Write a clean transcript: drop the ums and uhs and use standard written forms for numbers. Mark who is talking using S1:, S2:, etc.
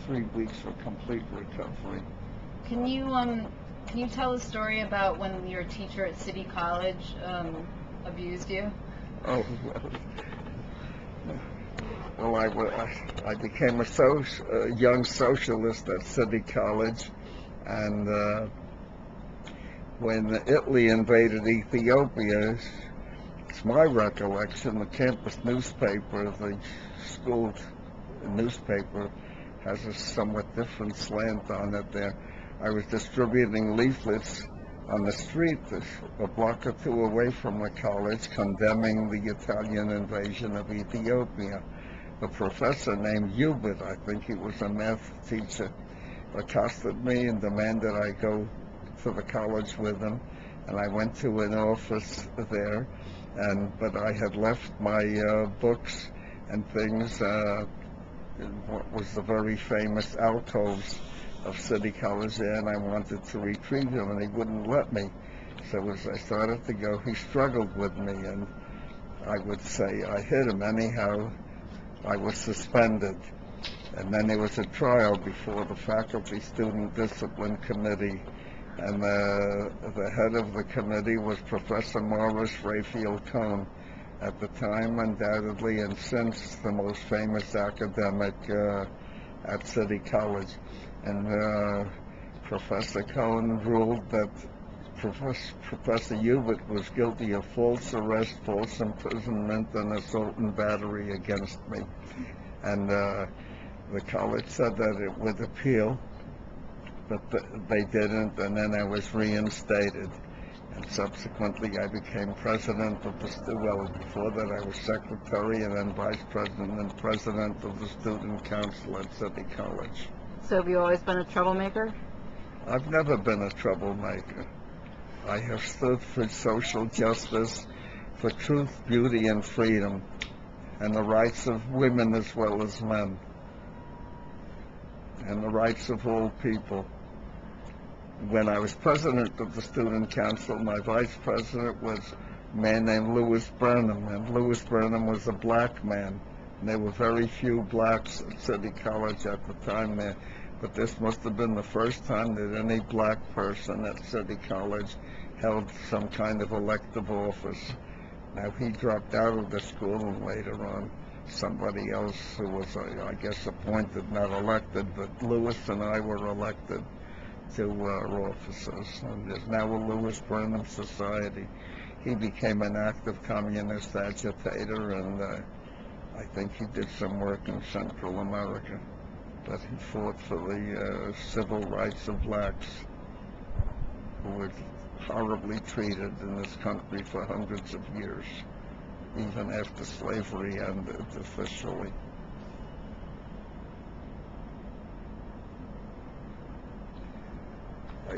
S1: 3 weeks for complete recovery.
S2: Can you tell a story about when your teacher at City College abused you?
S1: Oh, well, I became a young socialist at City College, and when Italy invaded Ethiopia, it's my recollection, the campus newspaper, the school newspaper, has a somewhat different slant on it there. I was distributing leaflets on the street a block or two away from the college condemning the Italian invasion of Ethiopia. A professor named Hubert, I think he was a math teacher, accosted me and demanded I go to the college with him, and I went to an office there, but I had left my books and things in what was the very famous alcoves of City College there, and I wanted to retrieve him, and he wouldn't let me. So as I started to go, he struggled with me, and I would say I hit him. Anyhow, I was suspended. And then there was a trial before the Faculty Student Discipline Committee, and the head of the committee was Professor Morris Raphael Cohn, at the time undoubtedly and since the most famous academic at City College. And Professor Cohn ruled that Professor Hubert was guilty of false arrest, false imprisonment, and assault and battery against me. And the college said that it would appeal, but they didn't, and then I was reinstated. And subsequently I became president of before that I was secretary and then vice president and president of the student council at City College.
S2: So have you always been a troublemaker?
S1: I've never been a troublemaker. I have stood for social justice, for truth, beauty, and freedom, and the rights of women as well as men, and the rights of all people. When I was president of the student council, my vice president was a man named Louis Burnham, and Louis Burnham was a black man. And there were very few blacks at City College at the time there, but this must have been the first time that any black person at City College held some kind of elective office. Now, he dropped out of the school, and later on somebody else who was, I guess, appointed, not elected, but Louis and I were elected to our offices, and there's now a Louis Burnham Society. He became an active communist agitator, and I think he did some work in Central America, but he fought for the civil rights of blacks who were horribly treated in this country for hundreds of years, even after slavery ended officially.